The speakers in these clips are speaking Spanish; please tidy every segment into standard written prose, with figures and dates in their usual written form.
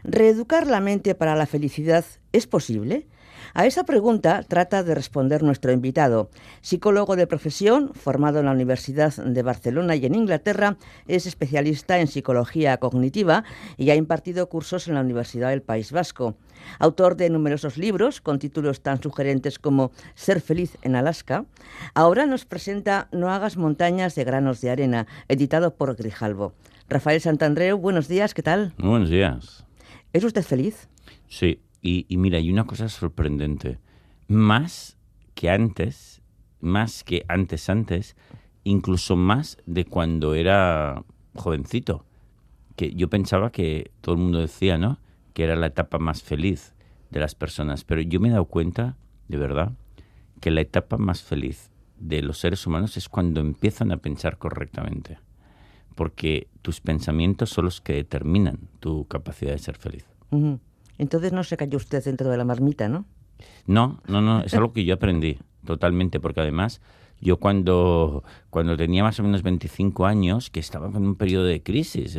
¿Reeducar la mente para la felicidad es posible? A esa pregunta trata de responder nuestro invitado. Psicólogo de profesión, formado en la Universidad de Barcelona y en Inglaterra, es especialista en psicología cognitiva y ha impartido cursos en la Universidad del País Vasco. Autor de numerosos libros con títulos tan sugerentes como Ser feliz en Alaska, ahora nos presenta No hagas montañas de granos de arena, editado por Grijalbo. Rafael Santandreu, buenos días, ¿qué tal? Muy buenos días. ¿Es usted feliz? Sí, y mira, hay una cosa sorprendente. Más que antes, incluso más de cuando era jovencito. Que yo pensaba que todo el mundo decía, ¿no?, que era la etapa más feliz de las personas. Pero yo me he dado cuenta, de verdad, que la etapa más feliz de los seres humanos es cuando empiezan a pensar correctamente. Porque tus pensamientos son los que determinan tu capacidad de ser feliz. Uh-huh. Entonces no se cayó usted dentro de la marmita, ¿no? No, es algo que yo aprendí totalmente, porque además yo cuando tenía más o menos 25 años, que estaba en un periodo de crisis,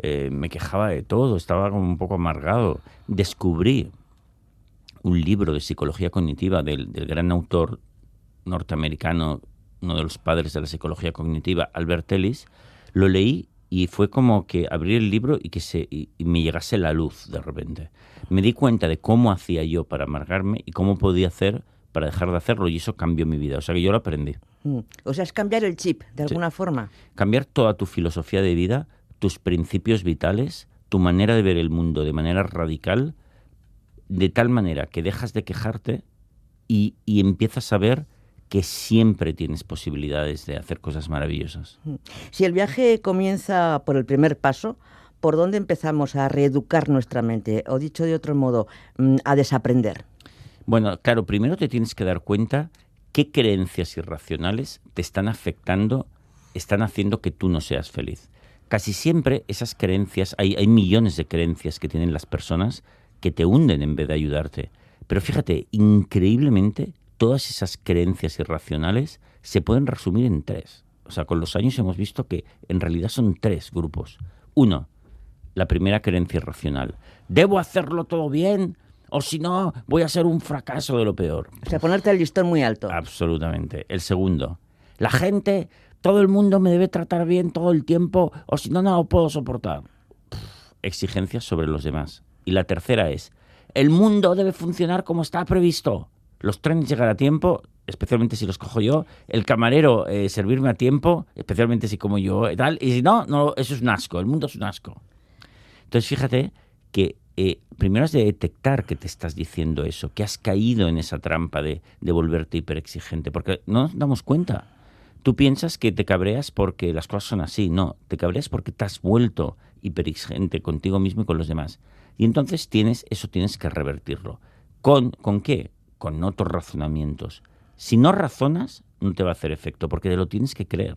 me quejaba de todo, estaba como un poco amargado, descubrí un libro de psicología cognitiva del gran autor norteamericano, uno de los padres de la psicología cognitiva, Albert Ellis. Lo leí y fue como que abrí el libro y me llegase la luz de repente. Me di cuenta de cómo hacía yo para amargarme y cómo podía hacer para dejar de hacerlo, y eso cambió mi vida. O sea que yo lo aprendí. O sea, es cambiar el chip, de alguna forma. Cambiar toda tu filosofía de vida, tus principios vitales, tu manera de ver el mundo de manera radical, de tal manera que dejas de quejarte y empiezas a ver que siempre tienes posibilidades de hacer cosas maravillosas. Si el viaje comienza por el primer paso, ¿por dónde empezamos a reeducar nuestra mente? O dicho de otro modo, a desaprender. Bueno, claro, primero te tienes que dar cuenta qué creencias irracionales te están afectando, están haciendo que tú no seas feliz. Casi siempre esas creencias, hay millones de creencias que tienen las personas que te hunden en vez de ayudarte. Pero fíjate, increíblemente, todas esas creencias irracionales se pueden resumir en tres. O sea, con los años hemos visto que en realidad son tres grupos. Uno, la primera creencia irracional. ¿Debo hacerlo todo bien? O si no, voy a ser un fracaso de lo peor. O sea, ponerte el listón muy alto. Absolutamente. El segundo, la gente, todo el mundo me debe tratar bien todo el tiempo, o si no, no lo puedo soportar. Exigencias sobre los demás. Y la tercera es, el mundo debe funcionar como está previsto. Los trenes llegan a tiempo, especialmente si los cojo yo. El camarero servirme a tiempo, especialmente si como yo. Tal. Y si no, eso es un asco. El mundo es un asco. Entonces, fíjate que primero has de detectar que te estás diciendo eso, que has caído en esa trampa de volverte hiperexigente, porque no nos damos cuenta. Tú piensas que te cabreas porque las cosas son así. No, te cabreas porque te has vuelto hiperexigente contigo mismo y con los demás. Y entonces tienes que revertirlo. ¿Con qué? Con otros razonamientos. Si no razonas, no te va a hacer efecto, porque te lo tienes que creer.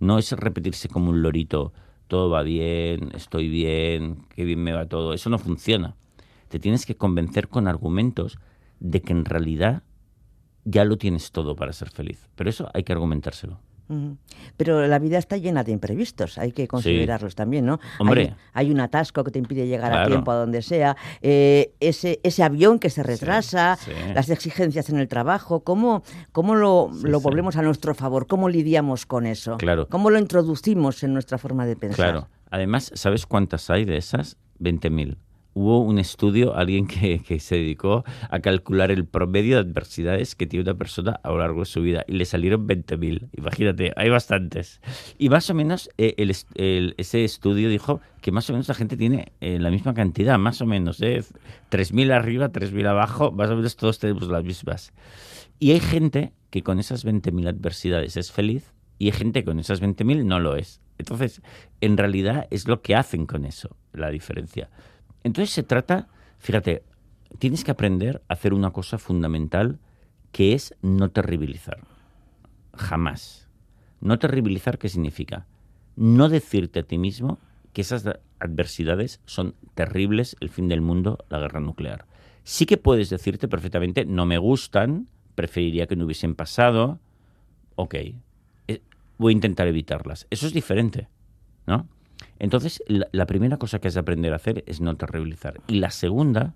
No es repetirse como un lorito, todo va bien, estoy bien, qué bien me va todo. Eso no funciona. Te tienes que convencer con argumentos de que en realidad ya lo tienes todo para ser feliz. Pero eso hay que argumentárselo. Pero la vida está llena de imprevistos, hay que considerarlos también, ¿no? Hombre. Hay un atasco que te impide llegar Claro. a tiempo a donde sea, ese avión que se retrasa, Sí. las exigencias en el trabajo, ¿cómo lo volvemos a nuestro favor? ¿Cómo lidiamos con eso? Claro. ¿Cómo lo introducimos en nuestra forma de pensar? Claro. Además, ¿sabes cuántas hay de esas? 20.000. Hubo un estudio, alguien que se dedicó a calcular el promedio de adversidades que tiene una persona a lo largo de su vida, y le salieron 20.000. Imagínate, hay bastantes. Y más o menos ese estudio dijo que más o menos la gente tiene la misma cantidad, más o menos, 3.000 arriba, 3.000 abajo, más o menos todos tenemos las mismas. Y hay gente que con esas 20.000 adversidades es feliz, y hay gente que con esas 20.000 no lo es. Entonces, en realidad es lo que hacen con eso, la diferencia. Entonces se trata, fíjate, tienes que aprender a hacer una cosa fundamental, que es no terribilizar. Jamás. No terribilizar, ¿qué significa? No decirte a ti mismo que esas adversidades son terribles, el fin del mundo, la guerra nuclear. Sí que puedes decirte perfectamente, no me gustan, preferiría que no hubiesen pasado, ok, voy a intentar evitarlas. Eso es diferente, ¿no? Entonces, la primera cosa que has de aprender a hacer es no terribilizar. Y la segunda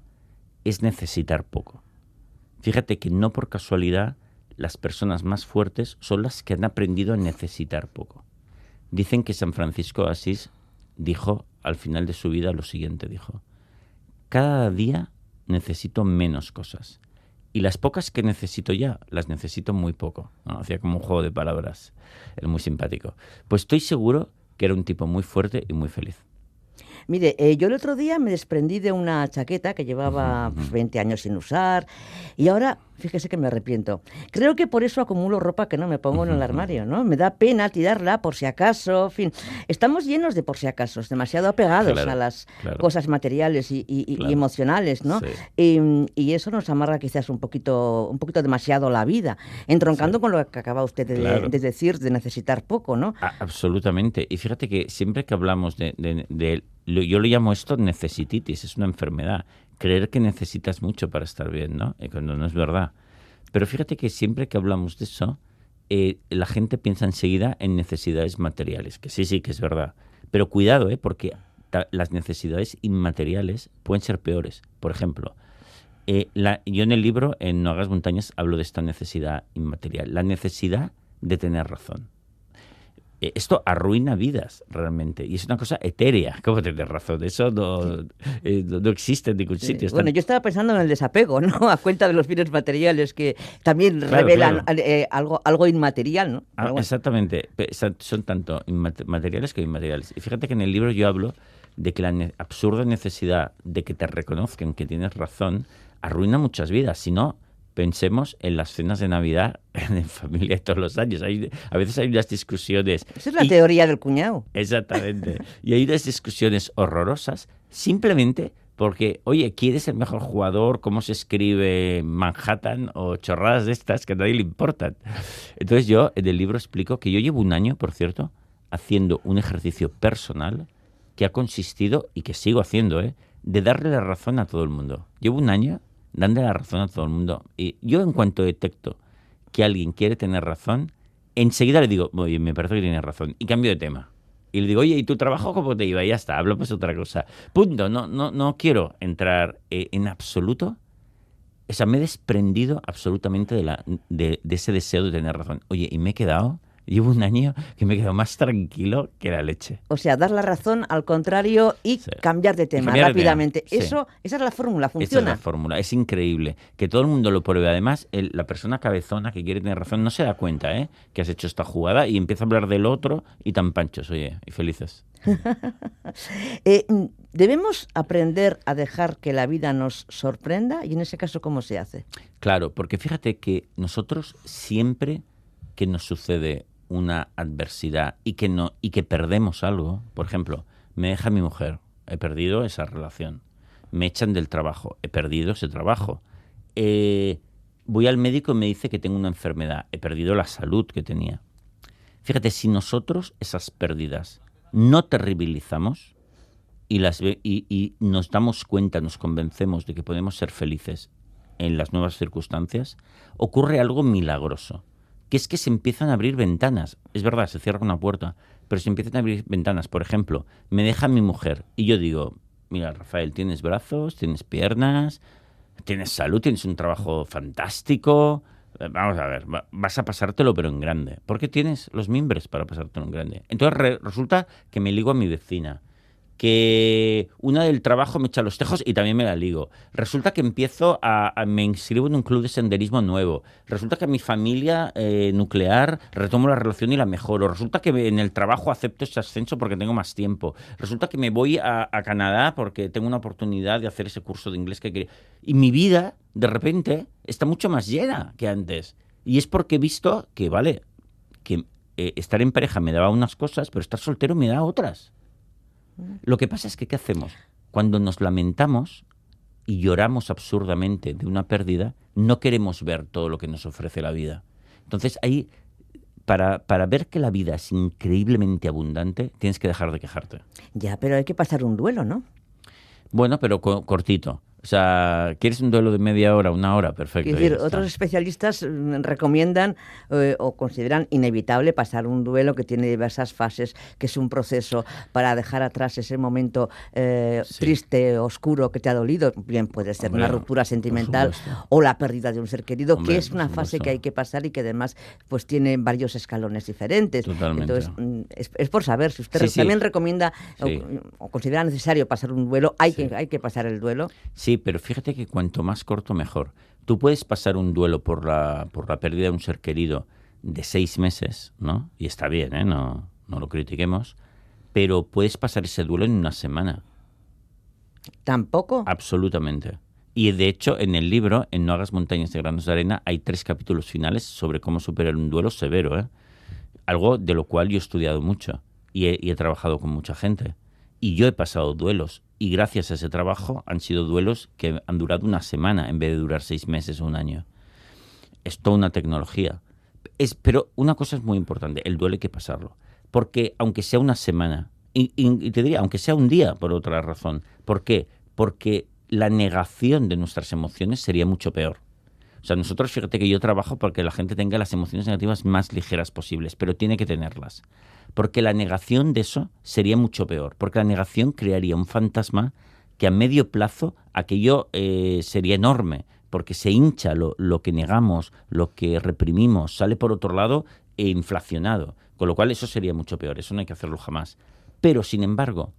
es necesitar poco. Fíjate que no por casualidad las personas más fuertes son las que han aprendido a necesitar poco. Dicen que San Francisco de Asís dijo al final de su vida lo siguiente, dijo: cada día necesito menos cosas. Y las pocas que necesito ya, las necesito muy poco, ¿no? Hacía como un juego de palabras, era muy simpático. Pues estoy seguro que era un tipo muy fuerte y muy feliz. Mire, yo el otro día me desprendí de una chaqueta que llevaba 20 años sin usar y ahora, fíjese que me arrepiento. Creo que por eso acumulo ropa que no me pongo en el armario, ¿no? Me da pena tirarla por si acaso, en fin. Estamos llenos de por si acaso, demasiado apegados a las cosas materiales y emocionales, ¿no? Sí. Y eso nos amarra quizás un poquito demasiado la vida, entroncando con lo que acaba usted de decir, de necesitar poco, ¿no? Absolutamente. Y fíjate que siempre que hablamos yo lo llamo esto necesititis, es una enfermedad. Creer que necesitas mucho para estar bien, ¿no? Cuando no es verdad. Pero fíjate que siempre que hablamos de eso, la gente piensa enseguida en necesidades materiales, que sí, que es verdad. Pero cuidado, porque las necesidades inmateriales pueden ser peores. Por ejemplo, yo en el libro, en No hagas montañas, hablo de esta necesidad inmaterial. La necesidad de tener razón. Esto arruina vidas realmente y es una cosa etérea. ¿Cómo tener razón? Eso no existe en ningún sitio. Bueno, yo estaba pensando en el desapego, ¿no? A cuenta de los bienes materiales que también revelan algo inmaterial, ¿no? Bueno. Exactamente. Son tanto materiales que inmateriales. Y fíjate que en el libro yo hablo de que la absurda necesidad de que te reconozcan que tienes razón arruina muchas vidas. Si no, pensemos en las cenas de Navidad en familia todos los años. A veces hay unas discusiones... Esa es la teoría del cuñado. Exactamente. Y hay unas discusiones horrorosas simplemente porque, oye, ¿quién es el mejor jugador? ¿Cómo se escribe Manhattan? O chorradas de estas que a nadie le importan. Entonces yo en el libro explico que yo llevo un año, por cierto, haciendo un ejercicio personal que ha consistido, y que sigo haciendo, de darle la razón a todo el mundo. Llevo un año dándole la razón a todo el mundo. Y yo, en cuanto detecto que alguien quiere tener razón, enseguida le digo, oye, me parece que tienes razón, y cambio de tema. Y le digo, oye, ¿y tu trabajo cómo te iba? Y ya está, hablo pues otra cosa. Punto. No quiero entrar en absoluto. O sea, me he desprendido absolutamente de ese deseo de tener razón. Oye, y me he quedado... Llevo un año que me he quedado más tranquilo que la leche. O sea, dar la razón al contrario y cambiar de tema rápidamente. Esa es la fórmula, funciona. Esa es la fórmula, es increíble. Que todo el mundo lo pruebe. Además, la persona cabezona que quiere tener razón no se da cuenta que has hecho esta jugada y empieza a hablar del otro y tan panchos, oye, y felices. ¿Debemos aprender a dejar que la vida nos sorprenda? Y en ese caso, ¿cómo se hace? Claro, porque fíjate que nosotros siempre que nos sucede una adversidad y que perdemos algo, por ejemplo, me deja mi mujer, he perdido esa relación, me echan del trabajo, he perdido ese trabajo, voy al médico y me dice que tengo una enfermedad, he perdido la salud que tenía. Fíjate, si nosotros esas pérdidas no terribilizamos y nos damos cuenta, nos convencemos de que podemos ser felices en las nuevas circunstancias, ocurre algo milagroso, que es que se empiezan a abrir ventanas. Es verdad, se cierra una puerta, pero se empiezan a abrir ventanas. Por ejemplo, me deja mi mujer y yo digo, mira, Rafael, tienes brazos, tienes piernas, tienes salud, tienes un trabajo fantástico. Vamos a ver, vas a pasártelo pero en grande. Porque tienes los mimbres para pasártelo en grande. Entonces resulta que me ligo a mi vecina, que una del trabajo me echa los tejos y también me la ligo. Resulta que me inscribo en un club de senderismo nuevo. Resulta que mi familia nuclear retomo la relación y la mejoro. Resulta que en el trabajo acepto ese ascenso porque tengo más tiempo. Resulta que me voy a Canadá porque tengo una oportunidad de hacer ese curso de inglés que quería. Y mi vida, de repente, está mucho más llena que antes. Y es porque he visto que, vale, que estar en pareja me daba unas cosas, pero estar soltero me da otras. Lo que pasa es que, ¿qué hacemos? Cuando nos lamentamos y lloramos absurdamente de una pérdida, no queremos ver todo lo que nos ofrece la vida. Entonces, ahí, para ver que la vida es increíblemente abundante, tienes que dejar de quejarte. Ya, pero hay que pasar un duelo, ¿no? Bueno, pero cortito. O sea, ¿quieres un duelo de media hora, una hora? Perfecto. Es decir, otros especialistas recomiendan o consideran inevitable pasar un duelo que tiene diversas fases, que es un proceso para dejar atrás ese momento triste, oscuro que te ha dolido. Bien, puede ser una ruptura sentimental o la pérdida de un ser querido, que es una fase que hay que pasar y que además pues tiene varios escalones diferentes. Totalmente. Entonces, es por saber si usted también recomienda o considera necesario pasar un duelo, hay que pasar el duelo. Sí, pero fíjate que cuanto más corto, mejor. Tú puedes pasar un duelo por la pérdida de un ser querido de 6 meses, ¿no? Y está bien, ¿eh? No lo critiquemos. Pero puedes pasar ese duelo en una semana. ¿Tampoco? Absolutamente. Y de hecho, en el libro, en No hagas montañas de granos de arena, hay 3 capítulos finales sobre cómo superar un duelo severo, ¿eh? Algo de lo cual yo he estudiado mucho y he trabajado con mucha gente. Y yo he pasado duelos. Y gracias a ese trabajo han sido duelos que han durado una semana en vez de durar 6 meses o un año. Es toda una tecnología. Pero una cosa es muy importante, el duelo hay que pasarlo. Porque aunque sea una semana, y te diría, aunque sea un día por otra razón. ¿Por qué? Porque la negación de nuestras emociones sería mucho peor. O sea, nosotros, fíjate que yo trabajo para que la gente tenga las emociones negativas más ligeras posibles, pero tiene que tenerlas. Porque la negación de eso sería mucho peor. Porque la negación crearía un fantasma que a medio plazo aquello sería enorme. Porque se hincha lo que negamos, lo que reprimimos, sale por otro lado inflacionado. Con lo cual eso sería mucho peor. Eso no hay que hacerlo jamás. Pero, sin embargo,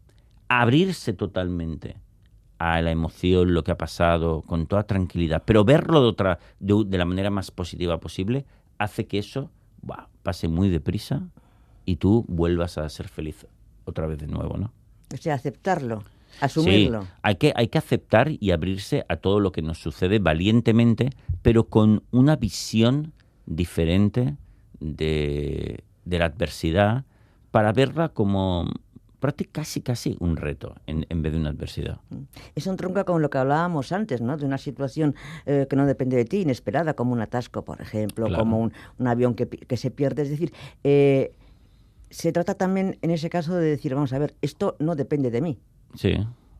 abrirse totalmente a la emoción, lo que ha pasado, con toda tranquilidad, pero verlo de la manera más positiva posible, hace que eso pase muy deprisa y tú vuelvas a ser feliz otra vez de nuevo, ¿no? O sea, aceptarlo, asumirlo. Sí, hay que aceptar y abrirse a todo lo que nos sucede valientemente, pero con una visión diferente de la adversidad, para verla como casi un reto en vez de una adversidad. Eso entronca con lo que hablábamos antes, ¿no? De una situación que no depende de ti, inesperada, como un atasco, por ejemplo, Claro. como un avión que se pierde. Es decir, se trata también en ese caso de decir, vamos a ver, esto no depende de mí. Sí,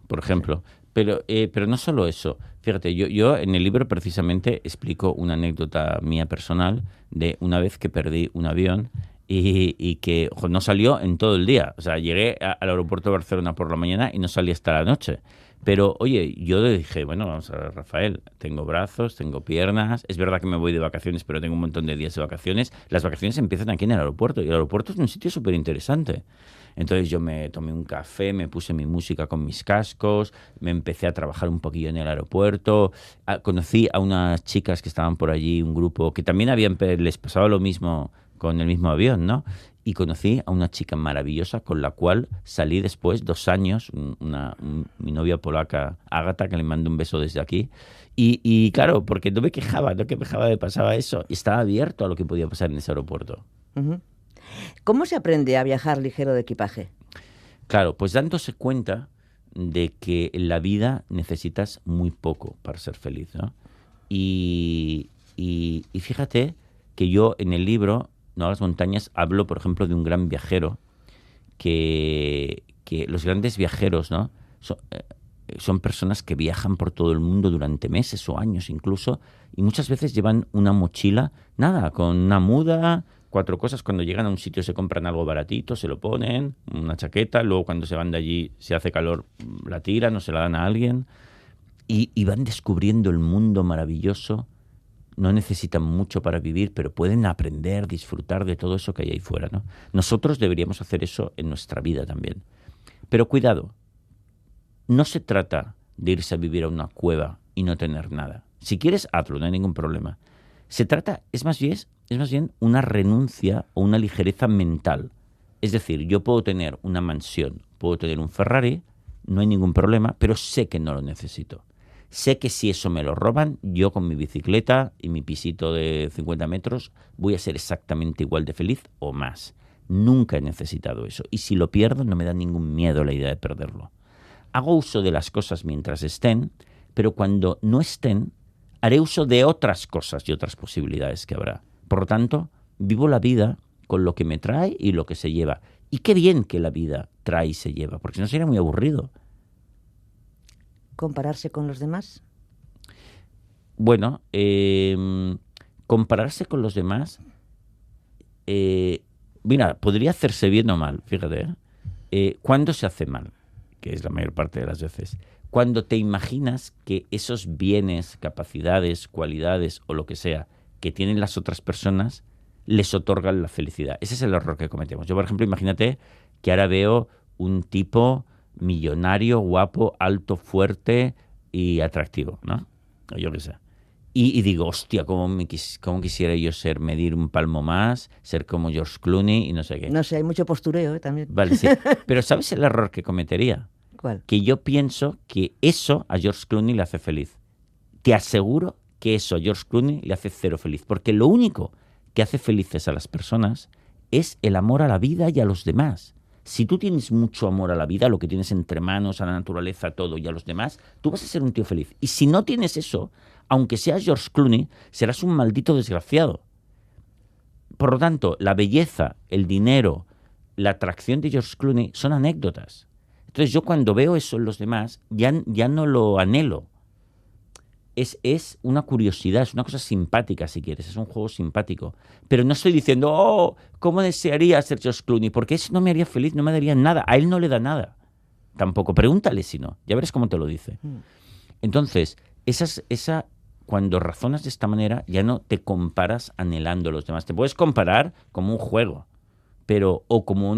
por ejemplo. Pero no solo eso. Fíjate, yo en el libro precisamente explico una anécdota mía personal de una vez que perdí un avión y que no salió en todo el día. O sea, llegué al aeropuerto de Barcelona por la mañana y no salí hasta la noche. Pero, oye, yo dije, bueno, vamos a ver, Rafael, tengo brazos, tengo piernas. Es verdad que me voy de vacaciones, pero tengo un montón de días de vacaciones. Las vacaciones empiezan aquí en el aeropuerto y el aeropuerto es un sitio súper interesante. Entonces yo me tomé un café, me puse mi música con mis cascos, me empecé a trabajar un poquillo en el aeropuerto, conocí a unas chicas que estaban por allí, un grupo que también les pasaba lo mismo con el mismo avión, ¿no? Y conocí a una chica maravillosa con la cual salí después 2 años, mi novia polaca, Ágata, que le mando un beso desde aquí. Y claro, porque no me quejaba de que pasaba eso. Estaba abierto a lo que podía pasar en ese aeropuerto. Uh-huh. ¿Cómo se aprende a viajar ligero de equipaje? Claro, pues dándose cuenta de que en la vida necesitas muy poco para ser feliz, ¿no? Y fíjate que yo en el libro No a las montañas hablo, por ejemplo, de un gran viajero que los grandes viajeros, ¿no? Son personas que viajan por todo el mundo durante meses o años incluso, y muchas veces llevan una mochila, con una muda, 4 cosas. Cuando llegan a un sitio se compran algo baratito, se lo ponen, una chaqueta, luego cuando se van de allí, si hace calor, la tiran o se la dan a alguien, y van descubriendo el mundo maravilloso. No necesitan mucho para vivir, pero pueden aprender, disfrutar de todo eso que hay ahí fuera, ¿no? Nosotros deberíamos hacer eso en nuestra vida también. Pero cuidado, no se trata de irse a vivir a una cueva y no tener nada. Si quieres, hazlo, no hay ningún problema. Es más bien una renuncia o una ligereza mental. Es decir, yo puedo tener una mansión, puedo tener un Ferrari, no hay ningún problema, pero sé que no lo necesito. Sé que si eso me lo roban, yo con mi bicicleta y mi pisito de 50 metros voy a ser exactamente igual de feliz o más. Nunca he necesitado eso. Y si lo pierdo, no me da ningún miedo la idea de perderlo. Hago uso de las cosas mientras estén, pero cuando no estén, haré uso de otras cosas y otras posibilidades que habrá. Por lo tanto, vivo la vida con lo que me trae y lo que se lleva. Y qué bien que la vida trae y se lleva, porque si no sería muy aburrido. compararse con los demás? Bueno, compararse con los demás, mira, podría hacerse bien o mal, fíjate. ¿Cuándo se hace mal? Que es la mayor parte de las veces. Cuando te imaginas que esos bienes, capacidades, cualidades o lo que sea que tienen las otras personas les otorgan la felicidad. Ese es el error que cometemos. Yo, por ejemplo, imagínate que ahora veo un tipo millonario, guapo, alto, fuerte y atractivo, ¿no? O yo qué sé. Y digo, hostia, ¿cómo quisiera yo medir un palmo más, ser como George Clooney y no sé qué? No sé, hay mucho postureo también. Vale, sí. Pero ¿sabes el error que cometería? ¿Cuál? Que yo pienso que eso a George Clooney le hace feliz. Te aseguro que eso a George Clooney le hace cero feliz. Porque lo único que hace felices a las personas es el amor a la vida y a los demás. Si tú tienes mucho amor a la vida, lo que tienes entre manos, a la naturaleza, todo y a los demás, tú vas a ser un tío feliz. Y si no tienes eso, aunque seas George Clooney, serás un maldito desgraciado. Por lo tanto, la belleza, el dinero, la atracción de George Clooney son anécdotas. Entonces yo cuando veo eso en los demás, ya no lo anhelo. Es una curiosidad, es una cosa simpática si quieres, es un juego simpático. Pero no estoy diciendo, oh, ¿cómo desearía ser George Clooney? Porque eso no me haría feliz, no me daría nada. A él no le da nada. Tampoco, pregúntale si no, ya verás cómo te lo dice. Entonces, cuando razonas de esta manera, ya no te comparas anhelando a los demás. Te puedes comparar como un juego, o como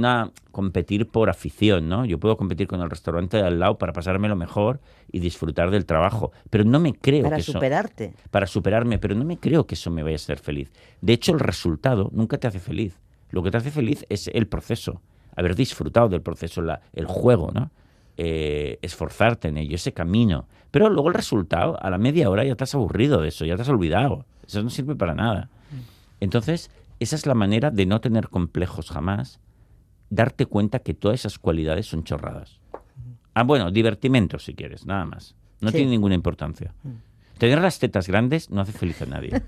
competir por afición, ¿no? Yo puedo competir con el restaurante de al lado para pasármelo mejor y disfrutar del trabajo, pero no me creo para que eso... superarte. Para superarme, pero no me creo que eso me vaya a hacer feliz. De hecho, el resultado nunca te hace feliz. Lo que te hace feliz es el proceso, haber disfrutado del proceso, el juego, ¿no? Esforzarte en ello, ese camino. Pero luego el resultado, a la media hora ya te has aburrido de eso, ya te has olvidado. Eso no sirve para nada. Entonces, esa es la manera de no tener complejos jamás, darte cuenta que todas esas cualidades son chorradas. Bueno, divertimento si quieres, nada más. No tiene ninguna importancia. Tener las tetas grandes no hace feliz a nadie.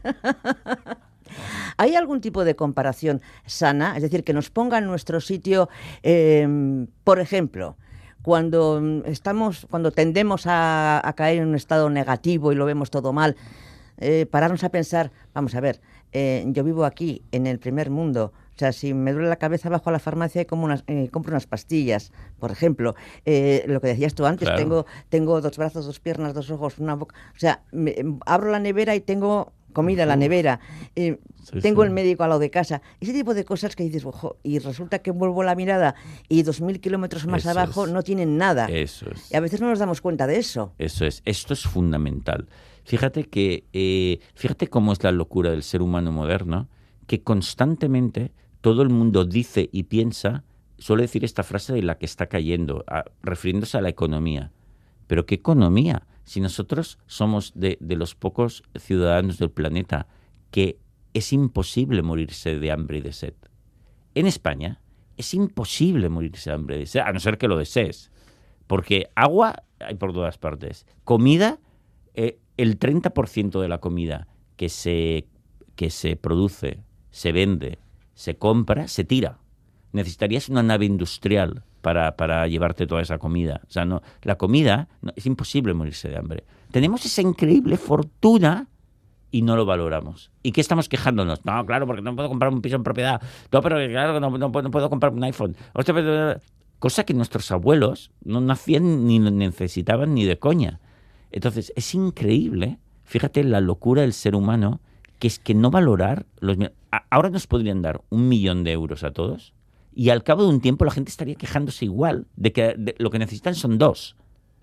¿Hay algún tipo de comparación sana? Es decir, que nos ponga en nuestro sitio, por ejemplo, cuando tendemos a caer en un estado negativo y lo vemos todo mal, pararnos a pensar, vamos a ver, yo vivo aquí, en el primer mundo. O sea, si me duele la cabeza, bajo a la farmacia y compro unas pastillas, por ejemplo. Lo que decías tú antes, claro. tengo 2 brazos, 2 piernas, 2 ojos, una boca. O sea, abro la nevera y tengo comida en la nevera. Tengo el médico al lado de casa. Ese tipo de cosas que dices, ojo, y resulta que vuelvo la mirada y 2.000 kilómetros más abajo no tienen nada. Eso es. Y a veces no nos damos cuenta de eso. Eso es. Esto es fundamental. Fíjate cómo es la locura del ser humano moderno, que constantemente todo el mundo dice y piensa, suele decir esta frase de la que está cayendo, refiriéndose a la economía. ¿Pero qué economía? Si nosotros somos de los pocos ciudadanos del planeta que es imposible morirse de hambre y de sed. En España es imposible morirse de hambre y de sed, a no ser que lo desees. Porque agua hay por todas partes. Comida, el 30% de la comida que se produce, se vende, se compra, se tira. Necesitarías una nave industrial para llevarte toda esa comida. O sea, la comida, es imposible morirse de hambre. Tenemos esa increíble fortuna y no lo valoramos. ¿Y qué estamos quejándonos? No, claro, porque no puedo comprar un piso en propiedad. No, pero claro, no puedo comprar un iPhone. Cosa que nuestros abuelos no nacían ni necesitaban ni de coña. Entonces, es increíble, fíjate la locura del ser humano, que es que no valorar ahora nos podrían dar 1 millón de euros a todos y al cabo de un tiempo la gente estaría quejándose igual de que lo que necesitan son 2.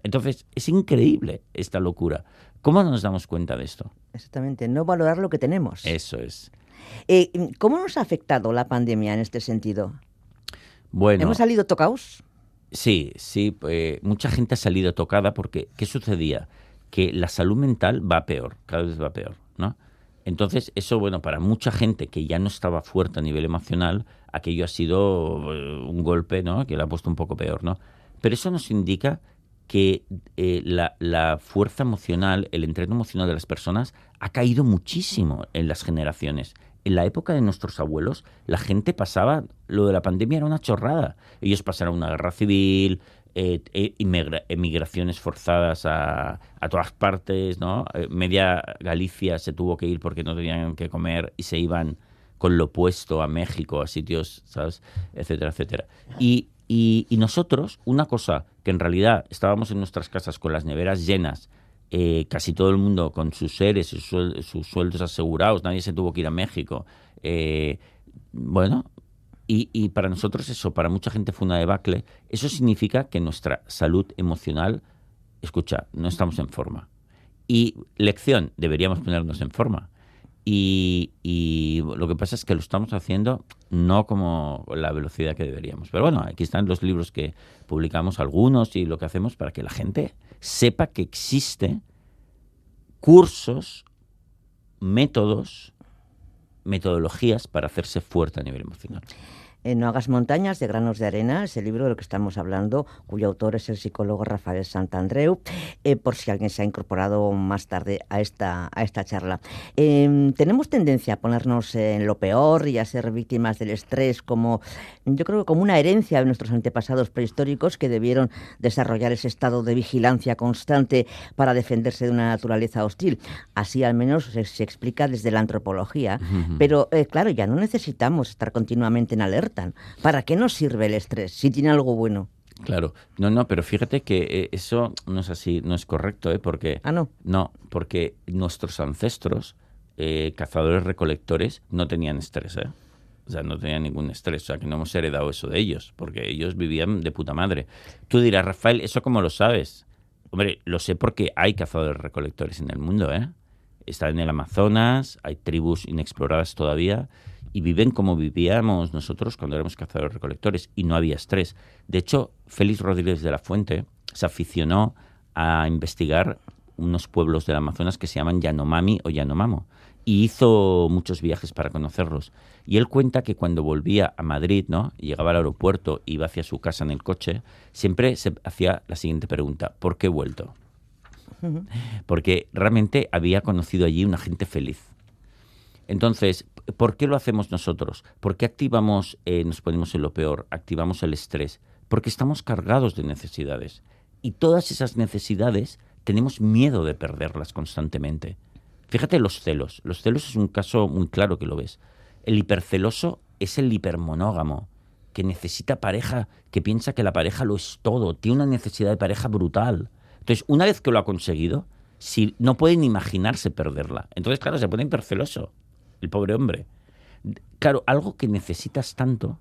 Entonces, es increíble esta locura. ¿Cómo no nos damos cuenta de esto? Exactamente, no valorar lo que tenemos. Eso es. ¿Cómo nos ha afectado la pandemia en este sentido? Bueno, ¿hemos salido tocados? Sí, mucha gente ha salido tocada porque, ¿qué sucedía? Que la salud mental va peor, cada vez va peor, ¿no? Entonces, eso, bueno, para mucha gente que ya no estaba fuerte a nivel emocional, aquello ha sido un golpe, ¿no? Que le ha puesto un poco peor, ¿no? Pero eso nos indica que la fuerza emocional, el entreno emocional de las personas ha caído muchísimo en las generaciones. En la época de nuestros abuelos, la gente pasaba, lo de la pandemia era una chorrada. Ellos pasaron una guerra civil, emigraciones forzadas a todas partes, ¿no? Media Galicia se tuvo que ir porque no tenían que comer y se iban con lo opuesto a México, a sitios, ¿sabes? Etcétera, etcétera. Y nosotros, una cosa que en realidad estábamos en nuestras casas con las neveras llenas, casi todo el mundo con sus seres, sus sueldos asegurados, nadie se tuvo que ir a México. Bueno, y para nosotros eso, para mucha gente fue una debacle. Eso significa que nuestra salud emocional, escucha, no estamos en forma. Y lección, deberíamos ponernos en forma. Y lo que pasa es que lo estamos haciendo no como la velocidad que deberíamos. Pero bueno, aquí están los libros que publicamos algunos y lo que hacemos para que la gente sepa que existe cursos, métodos, metodologías para hacerse fuerte a nivel emocional. No hagas montañas de granos de arena, es el libro de lo que estamos hablando, cuyo autor es el psicólogo Rafael Santandreu, por si alguien se ha incorporado más tarde a esta charla. Tenemos tendencia a ponernos en lo peor y a ser víctimas del estrés, yo creo que como una herencia de nuestros antepasados prehistóricos que debieron desarrollar ese estado de vigilancia constante para defenderse de una naturaleza hostil. Así al menos se explica desde la antropología. Pero claro, ya no necesitamos estar continuamente en alerta. ¿Para qué nos sirve el estrés si tiene algo bueno? Claro, no, pero fíjate que eso no es así, no es correcto, porque no, porque nuestros ancestros, cazadores-recolectores, no tenían estrés, O sea, no tenían ningún estrés, o sea, que no hemos heredado eso de ellos, porque ellos vivían de puta madre. Tú dirás, Rafael, ¿eso cómo lo sabes? Hombre, lo sé porque hay cazadores-recolectores en el mundo, Están en el Amazonas, hay tribus inexploradas todavía, y viven como vivíamos nosotros cuando éramos cazadores-recolectores, y no había estrés. De hecho, Félix Rodríguez de la Fuente se aficionó a investigar unos pueblos del Amazonas que se llaman Yanomami o Yanomamo, y hizo muchos viajes para conocerlos. Y él cuenta que cuando volvía a Madrid, ¿no?, y llegaba al aeropuerto, iba hacia su casa en el coche, siempre se hacía la siguiente pregunta: ¿por qué he vuelto? Porque realmente había conocido allí una gente feliz. Entonces, ¿por qué lo hacemos nosotros? ¿Por qué activamos, nos ponemos en lo peor, activamos el estrés? Porque estamos cargados de necesidades. Y todas esas necesidades tenemos miedo de perderlas constantemente. Fíjate los celos. Los celos es un caso muy claro que lo ves. El hiperceloso es el hipermonógamo, que necesita pareja, que piensa que la pareja lo es todo, tiene una necesidad de pareja brutal. Entonces, una vez que lo ha conseguido, si no puede ni imaginarse perderla. Entonces, claro, se pone hiperceloso, el pobre hombre. Claro, algo que necesitas tanto,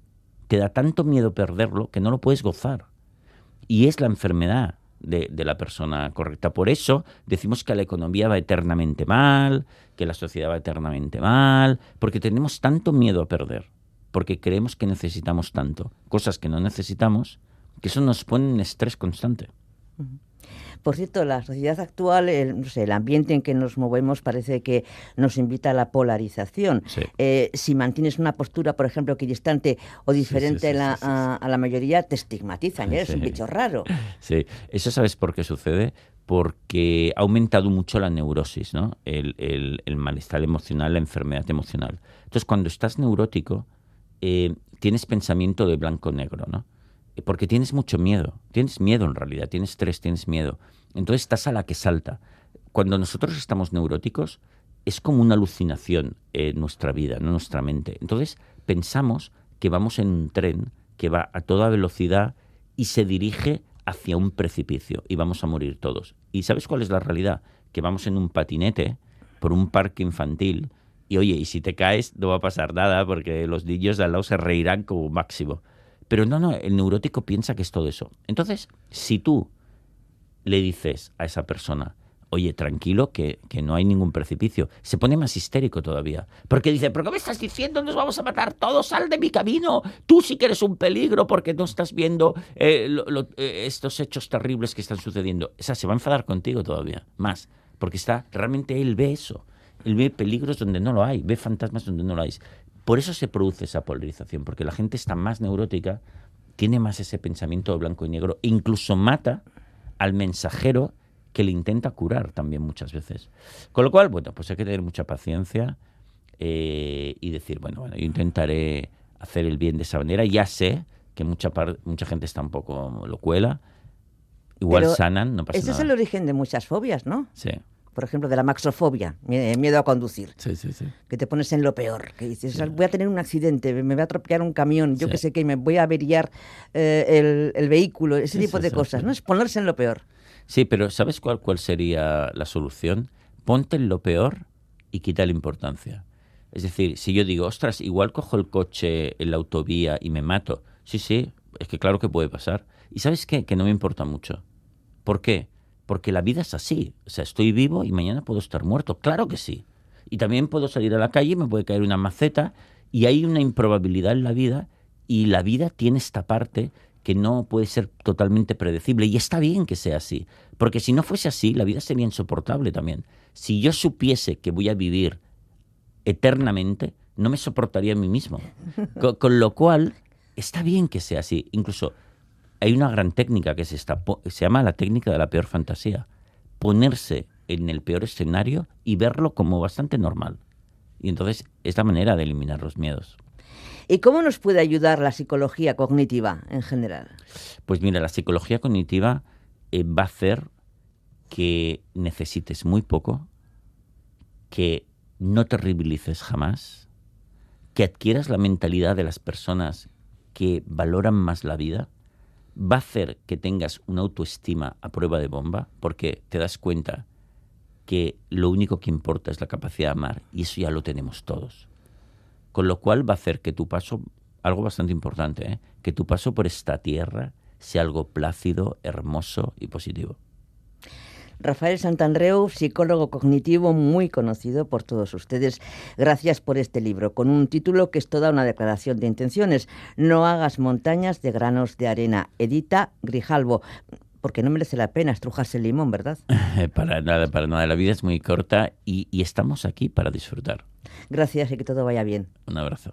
te da tanto miedo perderlo que no lo puedes gozar. Y es la enfermedad de la persona correcta. Por eso decimos que la economía va eternamente mal, que la sociedad va eternamente mal, porque tenemos tanto miedo a perder, porque creemos que necesitamos tanto, cosas que no necesitamos, que eso nos pone en estrés constante. Por cierto, la sociedad actual, el ambiente en que nos movemos parece que nos invita a la polarización. Sí. Si mantienes una postura, por ejemplo, equidistante o diferente a la mayoría, te estigmatizan, eres un bicho raro. Sí, eso ¿sabes por qué sucede? Porque ha aumentado mucho la neurosis, ¿no? El malestar emocional, la enfermedad emocional. Entonces, cuando estás neurótico, tienes pensamiento de blanco-negro, ¿no? Porque tienes mucho miedo. Tienes miedo en realidad, tienes estrés, tienes miedo. Entonces estás a la que salta. Cuando nosotros estamos neuróticos, es como una alucinación en nuestra vida, no en nuestra mente. Entonces pensamos que vamos en un tren que va a toda velocidad y se dirige hacia un precipicio y vamos a morir todos. ¿Y sabes cuál es la realidad? Que vamos en un patinete por un parque infantil y, oye, y si te caes no va a pasar nada porque los niños de al lado se reirán como máximo. Pero no, el neurótico piensa que es todo eso. Entonces, si tú le dices a esa persona, oye, tranquilo, que no hay ningún precipicio, se pone más histérico todavía. Porque dice, ¿pero qué me estás diciendo? Nos vamos a matar todos, sal de mi camino. Tú sí que eres un peligro porque no estás viendo estos hechos terribles que están sucediendo. O sea, se va a enfadar contigo todavía, más. Porque realmente él ve eso. Él ve peligros donde no lo hay, ve fantasmas donde no lo hay. Por eso se produce esa polarización, porque la gente está más neurótica, tiene más ese pensamiento de blanco y negro, e incluso mata al mensajero que le intenta curar también muchas veces. Con lo cual, bueno, pues hay que tener mucha paciencia y decir, bueno, yo intentaré hacer el bien de esa manera. Ya sé que mucha gente está un poco locuela, Igual Pero sanan, no pasa ese nada. es el origen de muchas fobias, ¿no? Sí, Por ejemplo, de la maxofobia, miedo a conducir. sí, sí, sí. Que te pones en lo peor, que dices, voy a tener un accidente, me va a atropellar un camión, yo Sí. que sé qué, me voy a averiar el vehículo, ese Sí, tipo sí, de sí, cosas, sí. ¿no? Es ponerse en lo peor. Sí, pero ¿sabes cuál sería la solución? Ponte en lo peor y quita la importancia. Es decir, si yo digo, ostras, igual cojo el coche en la autovía y me mato. Sí, sí, es que claro que puede pasar. ¿Y sabes qué? Que no me importa mucho. ¿Por qué? Porque la vida es así. O sea, estoy vivo y mañana puedo estar muerto. Claro que sí. Y también puedo salir a la calle, me puede caer una maceta y hay una improbabilidad en la vida y la vida tiene esta parte que no puede ser totalmente predecible y está bien que sea así. Porque si no fuese así, la vida sería insoportable también. Si yo supiese que voy a vivir eternamente, no me soportaría a mí mismo. Con lo cual, está bien que sea así. Incluso hay una gran técnica que es esta, se llama la técnica de la peor fantasía. Ponerse en el peor escenario y verlo como bastante normal. Y entonces es la manera de eliminar los miedos. ¿Y cómo nos puede ayudar la psicología cognitiva en general? Pues mira, la psicología cognitiva va a hacer que necesites muy poco, que no te terribilices jamás, que adquieras la mentalidad de las personas que valoran más la vida, va a hacer que tengas una autoestima a prueba de bomba, porque te das cuenta que lo único que importa es la capacidad de amar, y eso ya lo tenemos todos. Con lo cual va a hacer que tu paso, algo bastante importante, que tu paso por esta tierra sea algo plácido, hermoso y positivo. Rafael Santandreu, psicólogo cognitivo muy conocido por todos ustedes. Gracias por este libro, con un título que es toda una declaración de intenciones. No hagas montañas de granos de arena. Edita Grijalbo. Porque no merece la pena estrujarse el limón, ¿verdad? Para nada. La vida es muy corta y estamos aquí para disfrutar. Gracias y que todo vaya bien. Un abrazo.